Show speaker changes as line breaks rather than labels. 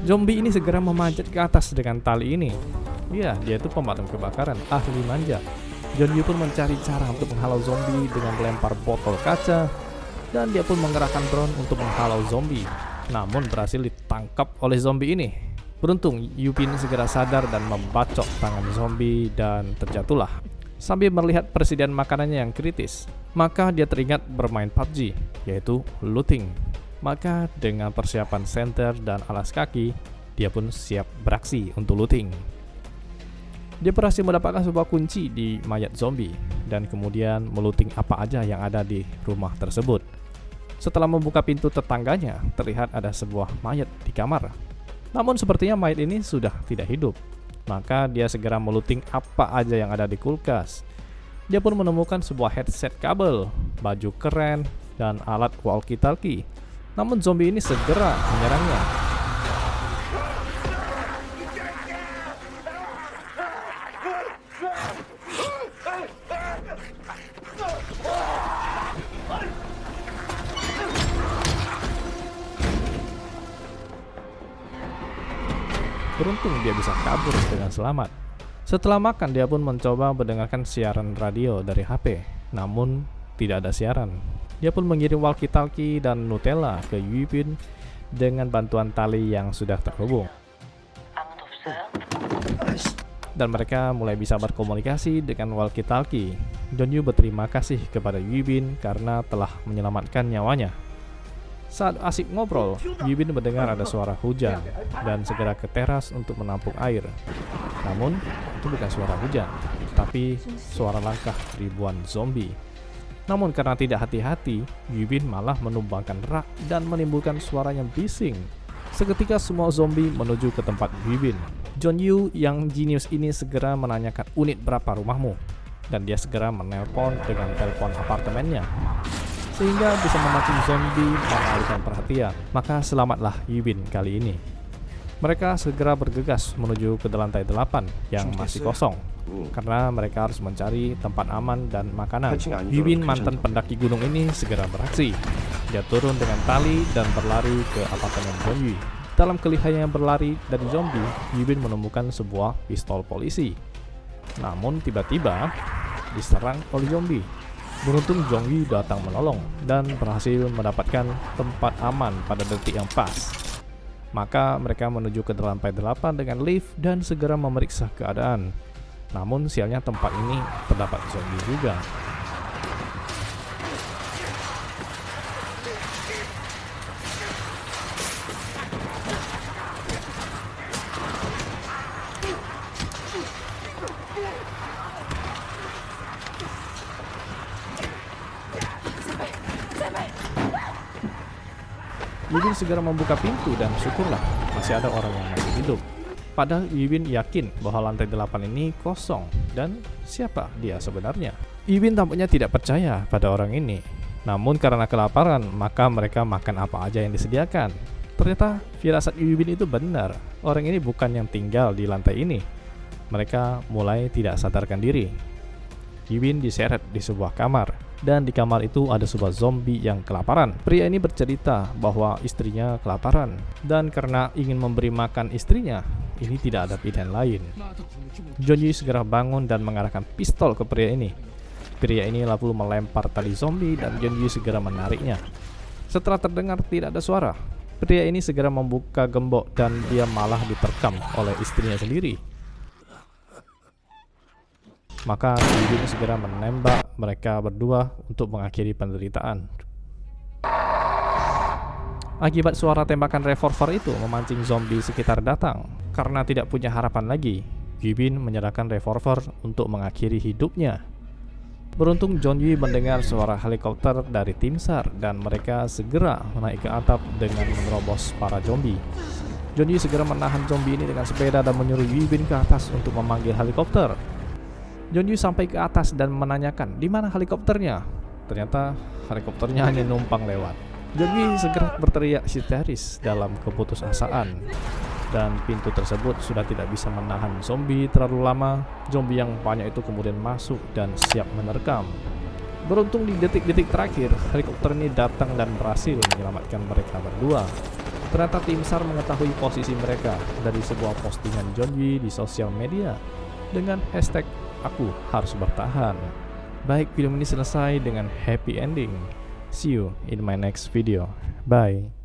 Zombie ini segera memanjat ke atas dengan tali ini. Ya, dia itu pemadam kebakaran, ahli manja. John Yoo pun mencari cara untuk menghalau zombie dengan melempar botol kaca, dan dia pun mengerahkan drone untuk menghalau zombie. Namun berhasil ditangkap oleh zombie ini. Beruntung, Yoo Bin segera sadar dan membacok tangan zombie dan terjatuhlah. Sambil melihat persediaan makanannya yang kritis, maka dia teringat bermain PUBG, yaitu looting. Maka dengan persiapan senter dan alas kaki, dia pun siap beraksi untuk looting. Dia berhasil mendapatkan sebuah kunci di mayat zombie dan kemudian melooting apa aja yang ada di rumah tersebut. Setelah membuka pintu tetangganya, terlihat ada sebuah mayat di kamar. Namun sepertinya mayat ini sudah tidak hidup. Maka dia segera melooting apa aja yang ada di kulkas. Dia pun menemukan sebuah headset kabel, baju keren, dan alat walkie-talkie. Namun zombie ini segera menyerangnya. Beruntung dia bisa kabur dengan selamat. Setelah makan, dia pun mencoba mendengarkan siaran radio dari HP. Namun tidak ada siaran. Dia pun mengirim walkie-talkie dan Nutella ke Yoo Bin dengan bantuan tali yang sudah terhubung. Dan mereka mulai bisa berkomunikasi dengan walkie-talkie. John Yoo berterima kasih kepada Yoo Bin karena telah menyelamatkan nyawanya. Saat asik ngobrol, Yoo Bin mendengar ada suara hujan dan segera ke teras untuk menampung air. Namun, itu bukan suara hujan, tapi suara langkah ribuan zombie. Namun karena tidak hati-hati, Yoo Bin malah menumbangkan rak dan menimbulkan suara yang bising. Seketika semua zombie menuju ke tempat Yoo Bin. John Yoo yang jenius ini segera menanyakan unit berapa rumahmu, dan dia segera menelpon dengan telepon apartemennya, sehingga bisa memancing zombie mengalihkan perhatian. Maka selamatlah Yoo Bin kali ini. Mereka segera bergegas menuju ke lantai 8 yang masih kosong, karena mereka harus mencari tempat aman dan makanan. Yoo Bin, mantan pendaki gunung ini, segera beraksi. Dia turun dengan tali dan berlari ke apartemen John Yoo. Dalam kelihayannya berlari dari zombie, Yoo Bin menemukan sebuah pistol polisi. Namun tiba-tiba diserang oleh zombie. Beruntung Jong Yoo datang menolong dan berhasil mendapatkan tempat aman pada detik yang pas. Maka mereka menuju ke lantai 8 dengan lift dan segera memeriksa keadaan. Namun sialnya tempat ini terdapat zombie juga. Yoo Bin segera membuka pintu dan syukurlah masih ada orang yang masih hidup. Padahal Yoo Bin yakin bahwa lantai 8 ini kosong dan siapa dia sebenarnya. Yoo Bin tampaknya tidak percaya pada orang ini. Namun karena kelaparan, maka mereka makan apa aja yang disediakan. Ternyata firasat Yoo Bin itu benar. Orang ini bukan yang tinggal di lantai ini. Mereka mulai tidak sadarkan diri. Yoo Bin diseret di sebuah kamar. Dan di kamar itu ada sebuah zombie yang kelaparan. Pria ini bercerita bahwa istrinya kelaparan, dan karena ingin memberi makan istrinya, ini tidak ada pilihan lain. John Yoo segera bangun dan mengarahkan pistol ke pria ini. Pria ini lalu melempar tali zombie dan John Yoo segera menariknya. Setelah terdengar tidak ada suara, pria ini segera membuka gembok dan dia malah diterkam oleh istrinya sendiri. Maka Yoo Bin segera menembak mereka berdua untuk mengakhiri penderitaan. Akibat suara tembakan revolver itu memancing zombie sekitar datang. Karena tidak punya harapan lagi, Yoo Bin menyerahkan revolver untuk mengakhiri hidupnya. Beruntung John Yoo mendengar suara helikopter dari tim SAR dan mereka segera naik ke atap dengan menerobos para zombie. John Yoo segera menahan zombie ini dengan sepeda dan menyuruh Yoo Bin ke atas untuk memanggil helikopter. John Yoo sampai ke atas dan menanyakan di mana helikopternya. Ternyata helikopternya hanya numpang lewat. John Yoo segera berteriak histeris dalam keputusasaan. Dan pintu tersebut sudah tidak bisa menahan zombie terlalu lama. Zombie yang banyak itu kemudian masuk dan siap menerkam. Beruntung di detik-detik terakhir, helikopter ini datang dan berhasil menyelamatkan mereka berdua. Ternyata tim SAR mengetahui posisi mereka dari sebuah postingan Jeonwoo di sosial media dengan hashtag "Aku harus bertahan". Baik, film ini selesai dengan happy ending. See you in my next video. Bye.